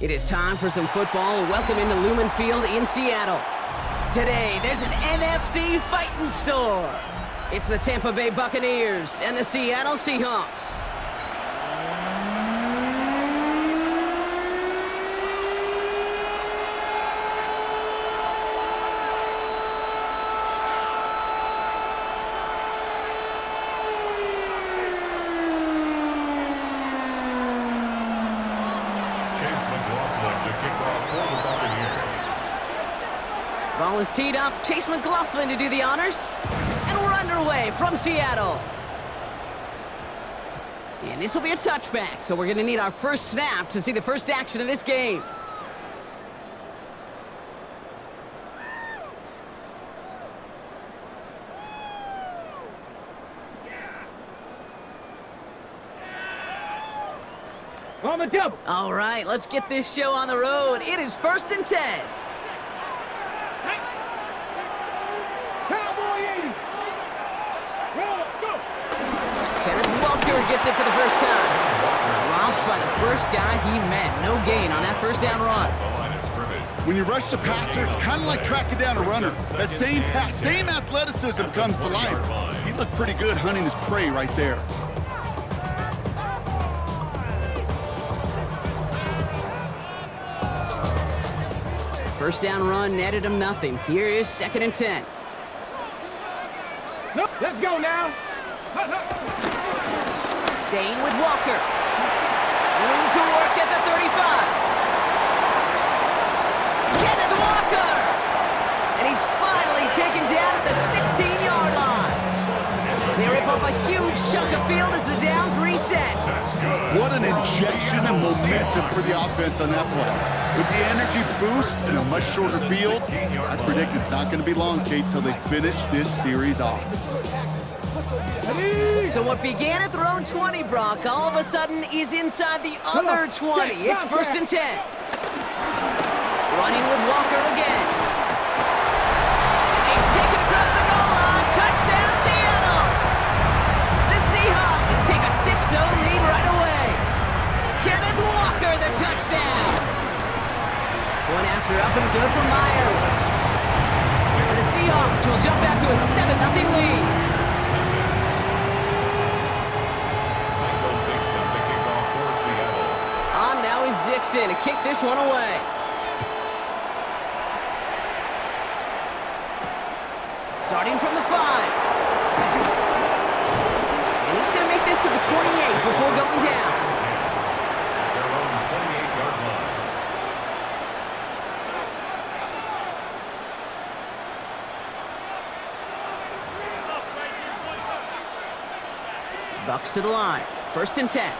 It is time for some football. Welcome into Lumen Field in Seattle. Today, there's an NFC fighting store. It's the Tampa Bay Buccaneers and the Seattle Seahawks. Ball is teed up. Chase McLaughlin to do the honors. And we're underway from Seattle. And this will be a touchback, so we're going to need our first snap to see the first action of this game. On the double. All right, let's get this show on the road. It is 1st and 10. Gets it for the first time. Dropped by the first guy he met. No gain on that first down run. When you rush the passer, it's kind of like tracking down a runner. That same pass, same athleticism comes to life. He looked pretty good hunting his prey right there. First down run netted him nothing. Here is 2nd and 10. Nope, let's go now. Staying with Walker. Room to work at the 35. Kenneth Walker! And he's finally taken down at the 16-yard line. They rip off a huge chunk of field as the downs reset. What an injection of momentum for the offense on that play. With the energy boost and a much shorter field, I predict it's not going to be long, Kate, till they finish this series off. So what began at their own 20, Brock, all of a sudden is inside the other 20. It's 1st and 10. Running with Walker again. And they take it across the goal line. Touchdown, Seattle! The Seahawks take a 6-0 lead right away. Kenneth Walker, the touchdown. One after, up and good for Myers. And the Seahawks will jump out to a 7-0 lead. Dixon to kick this one away. Starting from the 5. And he's going to make this to the 28 before going down. Their own 28-yard line. Bucks to the line. 1st and 10.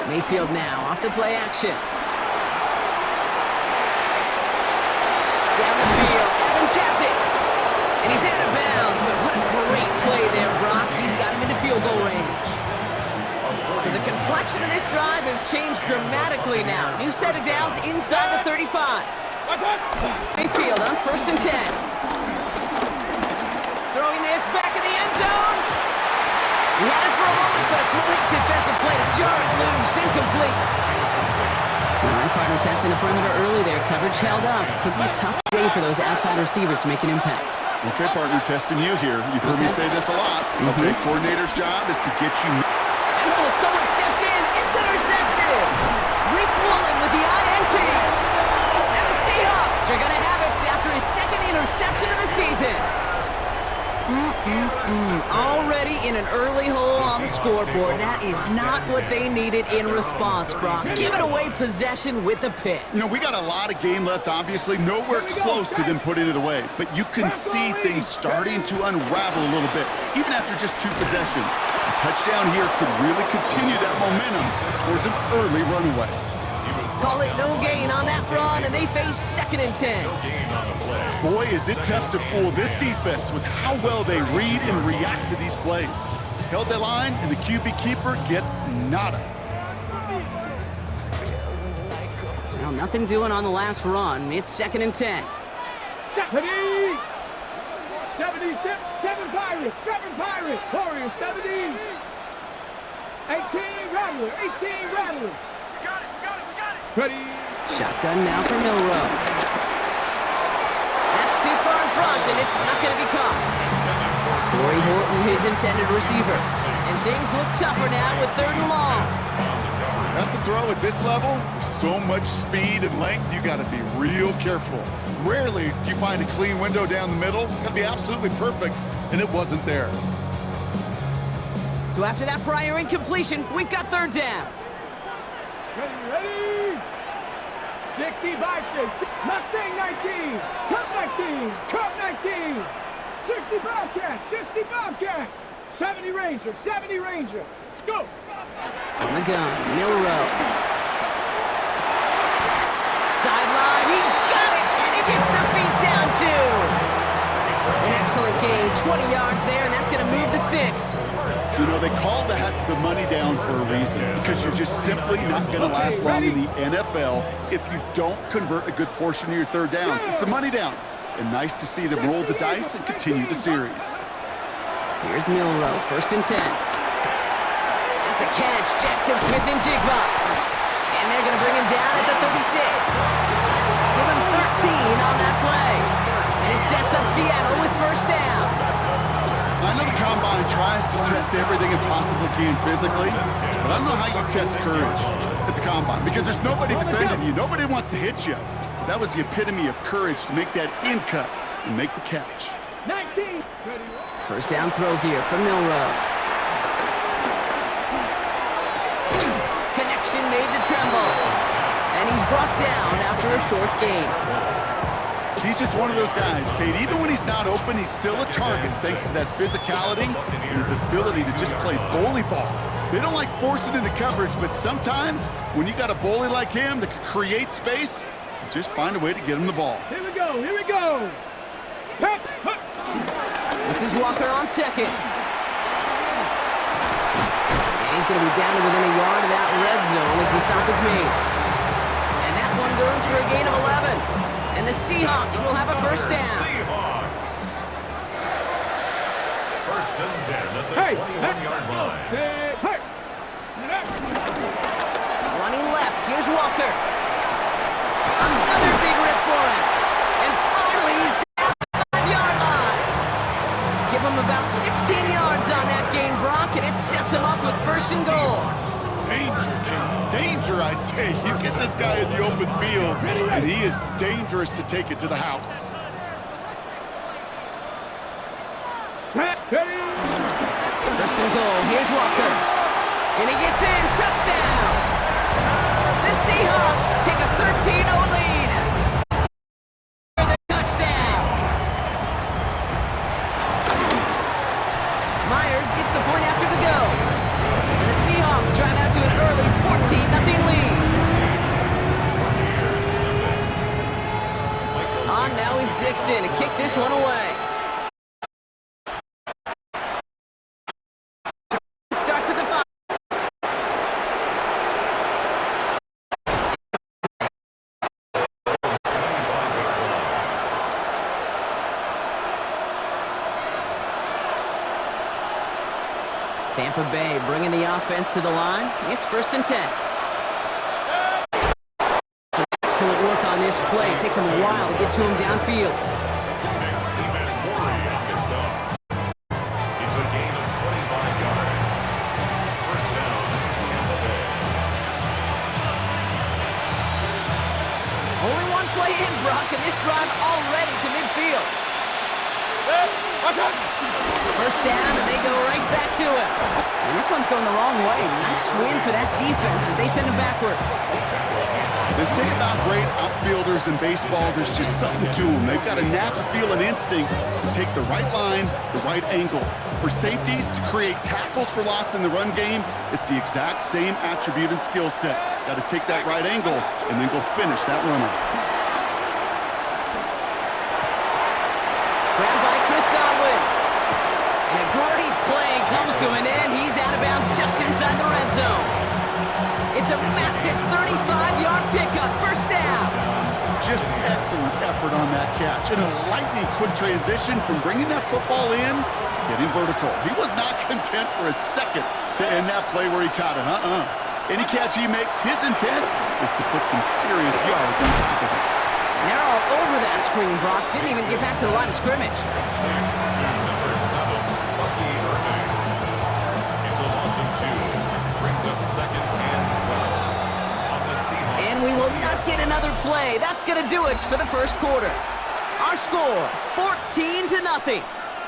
Mayfield now off the play action. Down the field, Evans has it. And he's out of bounds, but what a great play there, Brock. He's got him into field goal range. So the complexion of this drive has changed dramatically now. New set of downs inside the 35. Mayfield on 1st and 10. Throwing this back in the end zone. He had it for a moment, but a great defensive play to jar it loose. Incomplete. All right, partner testing the perimeter early there. Coverage held up. Could be a tough day for those outside receivers to make an impact. Okay, partner, testing you here. You've heard me say this a lot. Okay, coordinator's job is to get you... And someone stepped in. It's intercepted. Rick Woolen with the INT. And the Seahawks Seahawks are going to have it after his second interception of the season. Already in an early hole on the scoreboard. That is not what they needed in response, Brock. Giving away possession with the pick. You know, we got a lot of game left, obviously. Nowhere close to them putting it away. But you can see things starting to unravel a little bit, even after just 2 possessions. A touchdown here could really continue that momentum towards an early runaway. Call it no gain on that run, and they face 2nd and 10. Boy, is it tough to fool this defense with how well they read and react to these plays. Held that line, and the QB keeper gets nada. Well, nothing doing on the last run. It's 2nd and 10. 70! 76, 7 Pirates, 7 Pirates, Warriors, 70. 18 Rattlers, 18 Rattlers. We got it. Ready. Shotgun now for Milrow. That's too far in front, and it's not going to be caught. Torrey Horton, his intended receiver. And things look tougher now with 3rd and long. That's a throw at this level. With so much speed and length, you got to be real careful. Rarely do you find a clean window down the middle. Got to be absolutely perfect, and it wasn't there. So after that prior incompletion, we've got 3rd down. Ready. 65, 6. Mustang 19. Cup 19. Cup 19. 60 Bobcat. 60 Bobcat. 70 Ranger. 70 Ranger. Go. On the gun, Milrow. Sideline, he's got it, and he gets the feet down too. An excellent gain, 20 yards there, and that's going to move the sticks. You know, they call that the money down for a reason, because you're just simply not going to last long in the NFL if you don't convert a good portion of your 3rd downs. It's the money down, and nice to see them roll the dice and continue the series. Here's Milrow, 1st and 10. That's a catch, Jackson Smith and Jigba. And they're going to bring him down at the 36. Give him 13 on that play. And it sets up Seattle with 1st down. I know the Combine tries to test everything it possibly can physically, but I don't know how you test courage at the Combine, because there's nobody defending you. Nobody wants to hit you. That was the epitome of courage to make that in cut and make the catch. 19. 1st down throw here for Milrow. Connection made to Tremble. And he's brought down after a short gain. He's just one of those guys, Kate. Even when he's not open, he's still a target thanks to that physicality and his ability to just play bully ball. They don't like forcing into coverage, but sometimes when you got a bully like him that can create space, just find a way to get him the ball. Here we go. Here we go. This is Walker on 2nd. And he's going to be down to within a yard of that red zone as the stop is made. And that one goes for a gain of 11. And the Seahawks will have a 1st down. Seahawks. 1st and 10 at the 21-yard line. Running left, here's Walker. Another big rip for him. And finally, he's down at the 5-yard line. Give him about 16 yards on that gain, Brock, and it sets him up with 1st and goal. Danger, Kate. Danger, I say. You get this guy in the open field, and he is dangerous to take it to the house. 1st and goal, here's Walker. And he gets in, touchdown! The Seahawks take a 13-0 lead. For the touchdown. Myers gets the point after the go. And the Seahawks drive out to an early 14-0 lead. On now is Dixon to kick this one away. Start to the 5. Tampa Bay bringing the offense to the line. It's 1st and 10. Some excellent work on this play. It takes him a while to get to him downfield. It's a gain of 25 yards. 1st down, Tampa Bay. Only one play in, Brock. down, and they go right back to him. And this one's going the wrong way. Nice win for that defense as they send him backwards. They say about great outfielders in baseball, there's just something to them. They've got a knack, feel, and instinct to take the right line, the right angle. For safeties, to create tackles for loss in the run game, it's the exact same attribute and skill set. Got to take that right angle and then go finish that runner. Grabbed by Chris Godwin. And a great play comes to an end. He's out of bounds just inside the red zone. It's a massive 35-yard pickup, first down. Just excellent effort on that catch. And a lightning quick transition from bringing that football in to getting vertical. He was not content for a second to end that play where he caught it. Any catch he makes, his intent is to put some serious yards on top of it. And they're all over that screen, Brock. Didn't even get back to the line of scrimmage. Number 7, Bucky Irving. It's a loss of 2. Brings up 2nd and 12 on the Seahawks. And we will not get another play. That's going to do it for the first quarter. Our score, 14-0.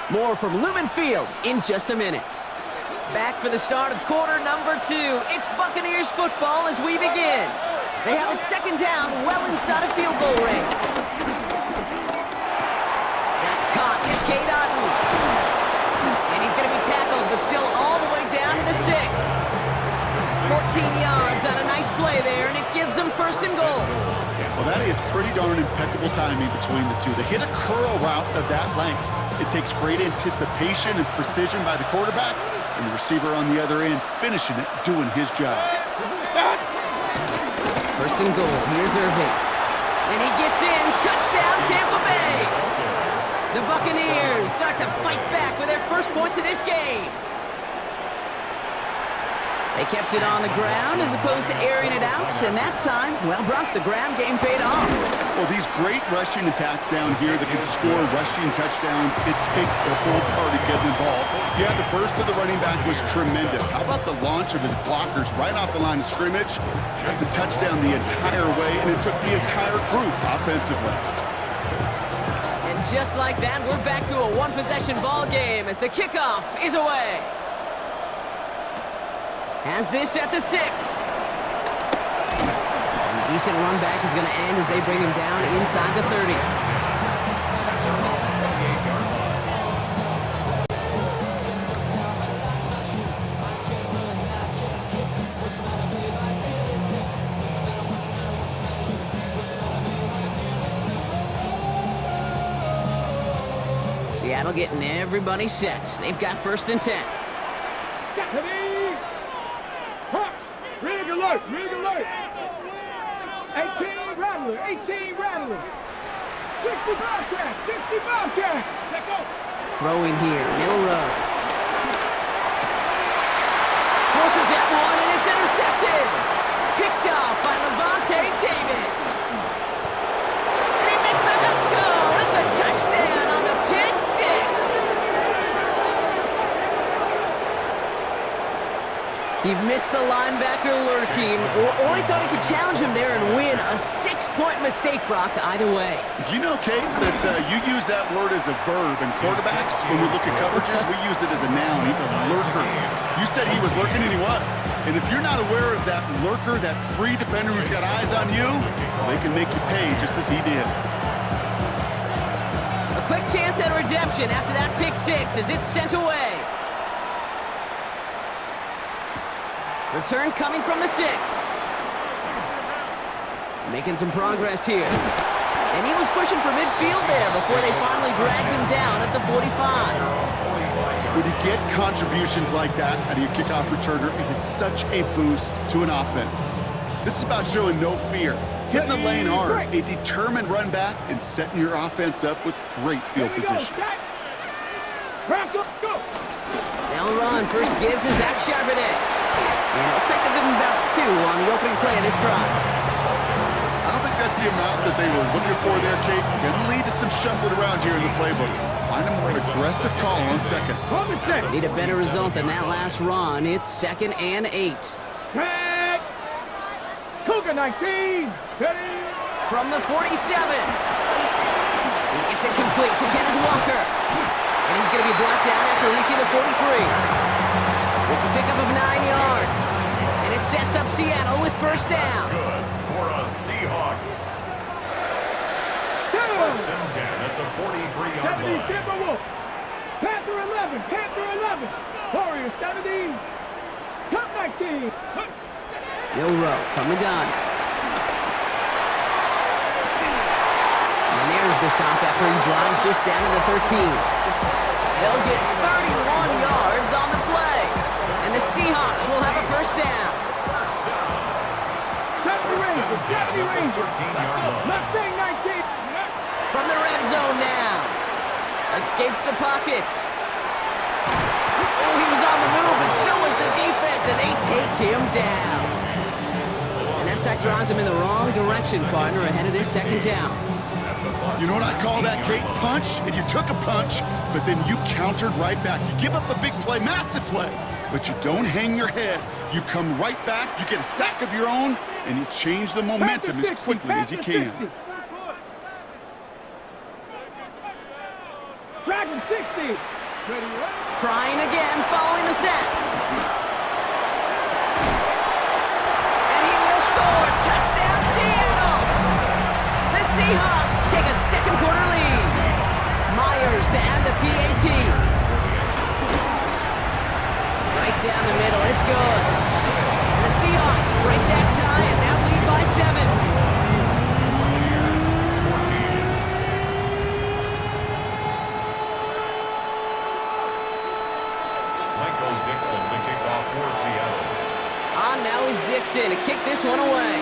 More from Lumen Field in just a minute. Back for the start of quarter number 2. It's Buccaneers football as we begin. They have it second down, well inside of field goal range. That's caught. It's Cade Otton. And he's going to be tackled, but still all the way down to the 6. 14 yards on a nice play there, and it gives them first and goal. Well, that is pretty darn impeccable timing between the two. They hit a curl route of that length. It takes great anticipation and precision by the quarterback, and the receiver on the other end finishing it, doing his job. First and goal. Here's Irving. And he gets in. Touchdown, Tampa Bay. The Buccaneers start to fight back with their first points of this game. They kept it on the ground as opposed to airing it out, and that time, well, Brock, the ground game paid off. Well, these great rushing attacks down here that can score rushing touchdowns, it takes the whole party getting involved. Yeah, the burst of the running back was tremendous. How about the launch of his blockers right off the line of scrimmage? That's a touchdown the entire way, and it took the entire group offensively. And just like that, we're back to a one-possession ball game as the kickoff is away. Has this at the 6. And a decent run back is going to end as they bring him down inside the 30. Seattle getting everybody set. They've got first and 10. Rig alert! Rig alert! 18 rattler! 18 rattler! 60 Bobcat! 60 Bobcat! Let go! Throw in here, middle row. Forces that one, and it's intercepted. Picked off by Levante David. And he makes the Huffs go. It's a touchdown on the pick 6. He missed the linebacker lurking, or he thought he could challenge him there and win. A 6-point mistake, Brock, either way. Do you know, Kate, that you use that word as a verb, and quarterbacks, when we look at coverages, we use it as a noun. He's a lurker. You said he was lurking, and he was. And if you're not aware of that lurker, that free defender who's got eyes on you, they can make you pay just as he did. A quick chance at redemption after that pick 6 as it's sent away. Return coming from the 6. Making some progress here. And he was pushing for midfield there before they finally dragged him down at the 45. When you get contributions like that out of your kickoff returner, it is such a boost to an offense. This is about showing no fear, hitting the lane hard, a determined run back, and setting your offense up with great field position. They'll run. First give to Zach Charbonnet. And it looks like they'll give him about 2 on the opening play of this drive. I don't think that's the amount that they were looking for there, Kate. Can lead to some shuffling around here in the playbook. Find a more aggressive call on second. Need a better result than that last run. It's 2nd and 8. Cougar 19. From the 47. It's incomplete to Kenneth Walker. And he's going to be blocked out after reaching the 43. It's a pickup of 9 yards. And it sets up Seattle with first down. Good for a Seahawks. First and 10 at the 43-yard 70 line. Timberwolves. Panther 11. Panther 11. Warriors 17. Comeback team. Milrow from the gun. And there's the stop after he drives this down to the 13. They'll get 31 yards on the play. And the Seahawks will have a first down. 70 Rangers. 70 Rangers. 13-yard line. Mustang 19. From the red zone now. Escapes the pocket. Oh, he was on the move, and so was the defense, and they take him down. And that sack drives him in the wrong direction, partner, ahead of their second down. You know what I call that, Kate? Punch, and you took a punch, but then you countered right back. You give up a big play, massive play, but you don't hang your head. You come right back, you get a sack of your own, and you change the momentum as quickly as you can. Dragon 60. Trying again, following the set. And he will score. Touchdown, Seattle! The Seahawks take a second quarter lead. Myers to add the PAT. Right down the middle, it's good. And the Seahawks break that tie and now lead by 7. Now is Dixon to kick this one away.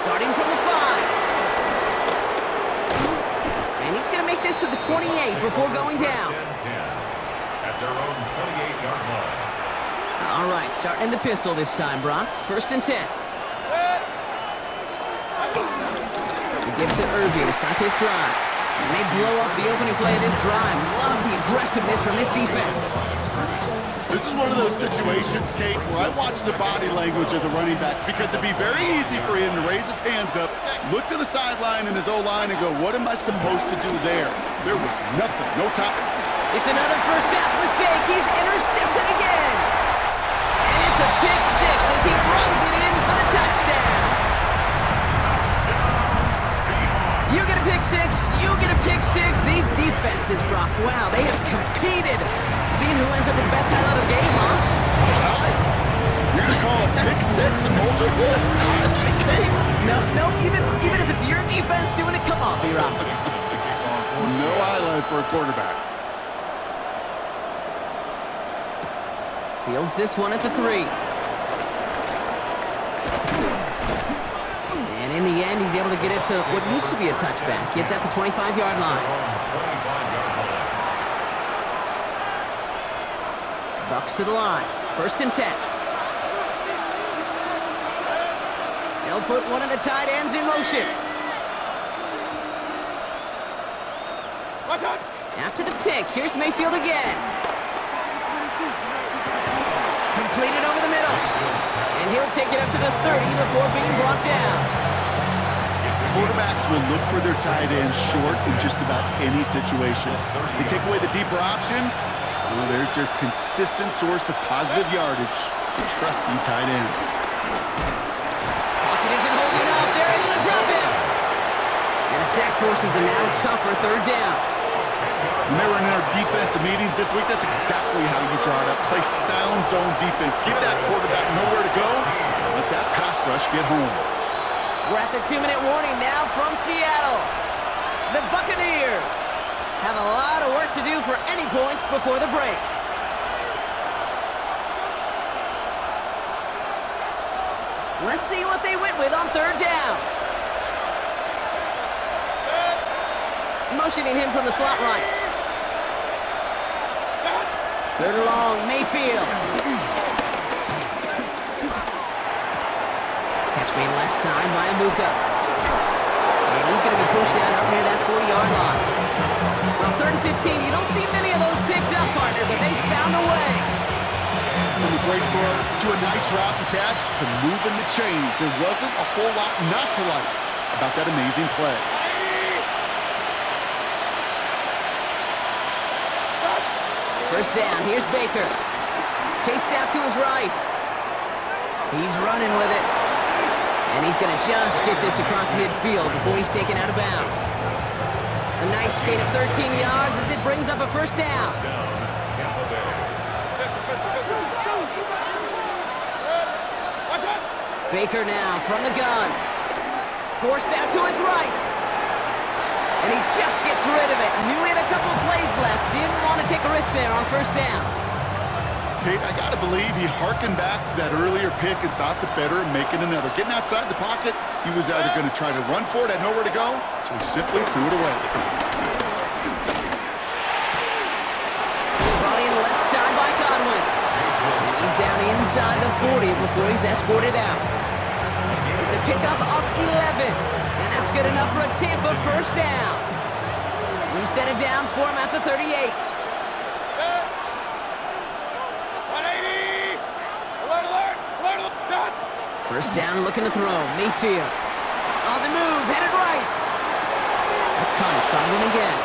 Starting from the 5. And he's going to make this to the 28 before going down. At their own 28-yard line. All right, starting in the pistol this time, Brock. First and 10. We give to Irving to start his drive. And they blow up the opening play of this drive. Love the aggressiveness from this defense. This is one of those situations, Kate, where I watch the body language of the running back because it'd be very easy for him to raise his hands up, look to the sideline and his O-line and go, what am I supposed to do there? There was nothing, no time. It's another first half mistake. He's intercepted again. And it's a pick 6 as he runs it in for the touchdown. You get a pick 6, you get a pick 6. These defenses, Brock, wow, they have competed. Seeing who ends up with the best highlight of the game, huh? You're going to call a pick 6 and multiple? Kate. No, even if it's your defense doing it, come on, B-Rock. No highlight for a quarterback. Fields this one at the 3. And in the end, he's able to get it to what used to be a touchback. It's at the 25-yard line. Bucks to the line. First and 10. They'll put one of the tight ends in motion. After the pick, here's Mayfield again. Completed over the middle. And he'll take it up to the 30 before being brought down. Quarterbacks will look for their tight ends short in just about any situation. They take away the deeper options. Well, there's their consistent source of positive yardage. The trusty tight end. Pocket isn't holding up. They're able to drop him. And the sack forces a now tougher third down. When they were in our defensive meetings this week, that's exactly how you draw it up. Play sound zone defense. Give that quarterback nowhere to go. Let that pass rush get home. We're at the 2-minute warning now from Seattle. The Buccaneers have a lot of work to do for any points before the break. Let's see what they went with on third down. Motioning him from the slot right. Third and long, Mayfield. Catch made left side by Amuka. And he's going to be pushed out near that 40-yard line. Well, third and 15, you don't see many of those picked up, partner, but they found a way. From a great throw to a nice route and catch to moving the chains. There wasn't a whole lot not to like about that amazing play. First down, here's Baker. Chased out to his right. He's running with it. And he's going to just get this across midfield before he's taken out of bounds. A nice gain of 13 yards as it brings up a first down. Baker now from the gun. Forced out to his right. And he just gets rid of it. Knew he had a couple of plays left. Didn't want to take a risk there on first down. Kate, I got to believe he hearkened back to that earlier pick and thought the better of making another. Getting outside the pocket, he was either going to try to run for it, had nowhere to go, so he simply threw it away. Brought in left side by Godwin. And he's down inside the 40 before he's escorted out. It's a pickup of 11. And that's good enough for a Tampa first down. New set of downs for him at the 38. First down, looking to throw. Mayfield. On the move, headed right. That's caught. It's Godwin again.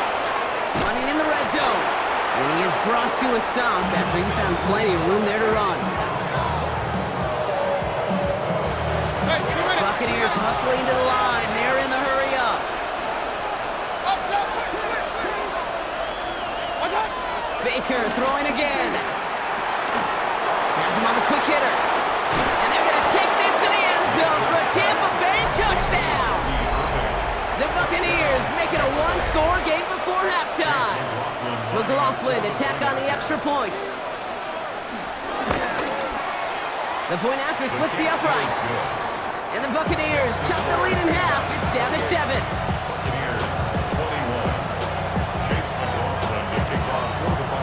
Running in the red zone. And he is brought to a stop after he found plenty of room there to run. Buccaneers hustling to the line. They're in the hurry up. Baker throwing again. Has him on the quick hitter. And they're going to take this to the end zone for a Tampa Bay touchdown. The Buccaneers make it a one-score game before halftime. McLaughlin attack on the extra point. The point after splits the upright. And the Buccaneers chop the lead in half. It's down to 7.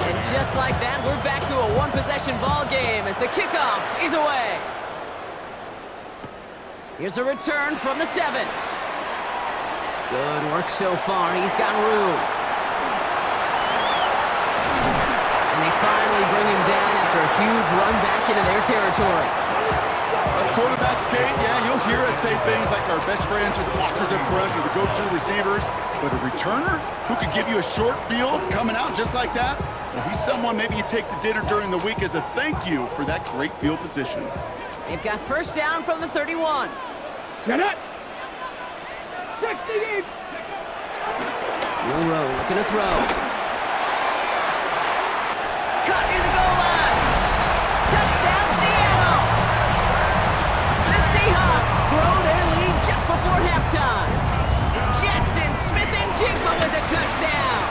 And just like that, we're back to a one-possession ball game as the kickoff is away. Here's a return from the 7. Good work so far. He's got room. And they finally bring him down after a huge run back into their territory. Us quarterbacks, Kate, yeah, you'll hear us say things like our best friends are the blockers up front or the go-to receivers, but a returner who could give you a short field coming out just like that, well, he's someone maybe you take to dinner during the week as a thank you for that great field position. They've got first down from the 31. Set it. 60. Rowe looking to throw. Caught near the goal line. Touchdown, Seattle. The Seahawks grow their lead just before halftime. Jackson Smith and Jigba with a touchdown.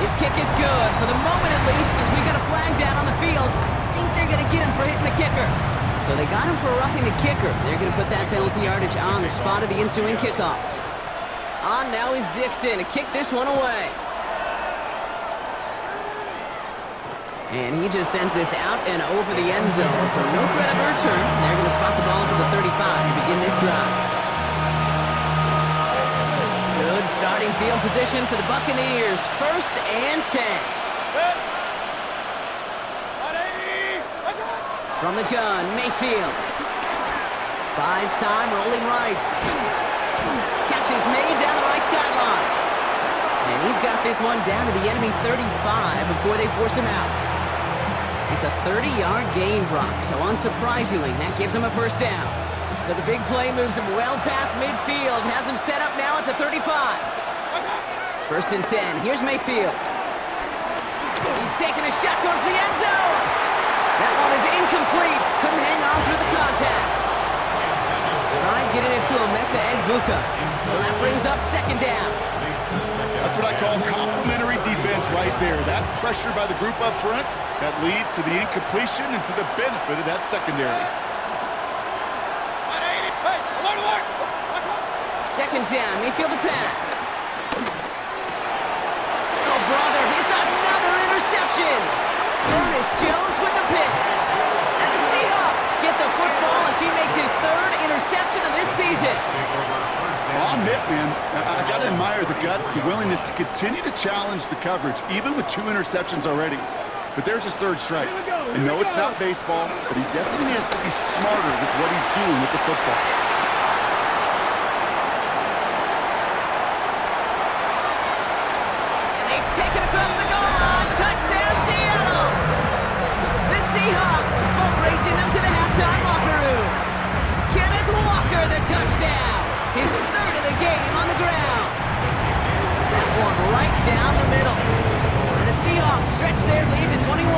His kick is good, for the moment at least, as we got a flag down on the field. I think they're going to get him for hitting the kicker. So they got him for roughing the kicker. They're going to put that penalty yardage on the spot of the ensuing kickoff. On now is Dixon to kick this one away. And he just sends this out and over the end zone. So no threat of a return. They're going to spot the ball to the 35 to begin this drive. Good starting field position for the Buccaneers. First and 10. From the gun, Mayfield. Buys time, rolling right. Catch is made down the right sideline. And he's got this one down to the enemy 35 before they force him out. It's a 30-yard gain, Brock, so unsurprisingly, that gives him a first down. So the big play moves him well past midfield, has him set up now at the 35. First and 10, here's Mayfield. He's taking a shot towards the end zone. That one is incomplete. Couldn't hang on through the contact. Tried getting it to Emeka Egbuka. So that brings up second down. That's what I call complimentary defense right there. That pressure by the group up front, that leads to the incompletion and to the benefit of that secondary. Second down, Mayfield to pass. Oh, brother, it's another interception. Ernest Jones with the pick. And the Seahawks get the football as he makes his third interception of this season. Well, I'll admit, man, I got to admire the guts, the willingness to continue to challenge the coverage, even with 2 interceptions already. But there's his third strike. And no, it's not baseball, but he definitely has to be smarter with what he's doing with the football. And they take it across the goal line. Touchdown, Seattle! Seahawks boat racing them to the halftime locker room. Kenneth Walker, the touchdown. His third of the game on the ground. That one right down the middle. And the Seahawks stretch their lead to 21.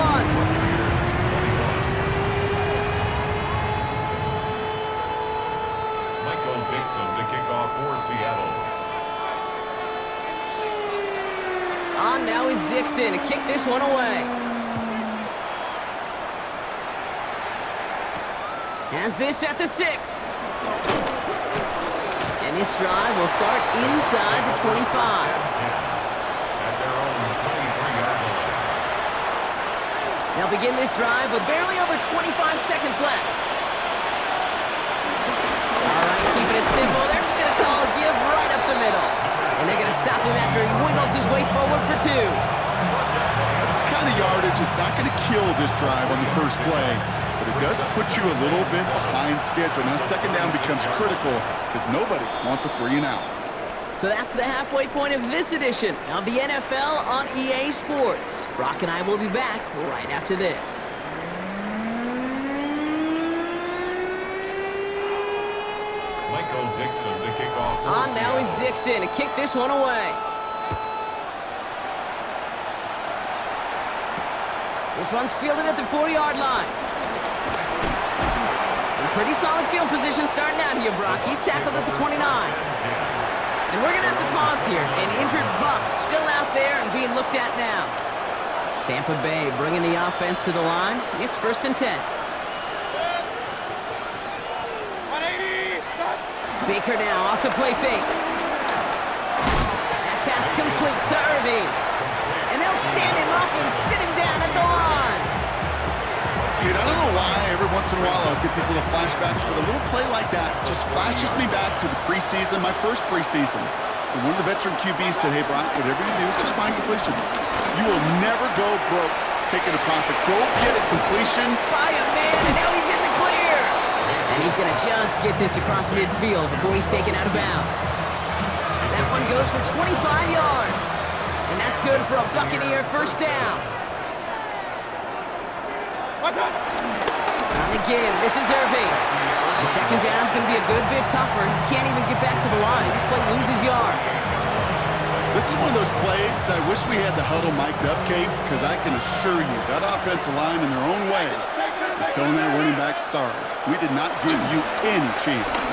To kick off for Seattle. On now is Dixon to kick this one away. Has this at the 6. And this drive will start inside the 25. At their own 23-yard line. They'll begin this drive with barely over 25 seconds left. Keeping it simple, they're just going to call a give right up the middle. And they're going to stop him after he wiggles his way forward for 2. That's the kind of yardage. It's not going to kill this drive on the first play, but it does put you a little bit behind schedule. Now second down becomes critical because nobody wants a 3 and out. So that's the halfway point of this edition of the NFL on EA Sports. Brock and I will be back right after this. Dixon to kick off. On now is Dixon to kick this one away. This one's fielded at the 4-yard line. In pretty solid field position starting out here, Brock. He's tackled at the 29. And we're going to have to pause here. An injured Buck still out there and being looked at now. Tampa Bay bringing the offense to the line. It's 1st and 10. Baker now off the play fake. That pass complete to Irving. And they'll stand him up and sit him down at the line. Dude, I don't know why every once in a while I'll get these little flashbacks, but a little play like that just flashes me back to the preseason, my first preseason. And one of the veteran QBs said, hey, Brock, whatever you do, just find completions. You will never go broke taking a profit. Go get a completion. By a man, and now he's in the clear. And he's going to just get this across midfield before he's taken out of bounds. That one goes for 25 yards. And that's good for a Buccaneer first down. What's up? On the give, this is Irving. And second down's going to be a good bit tougher. He can't even get back to the line. This play loses yards. This is one of those plays that I wish we had the huddle mic'd up, Kate, because I can assure you that offensive line in their own way is telling that running back, sorry, we did not give you any chance.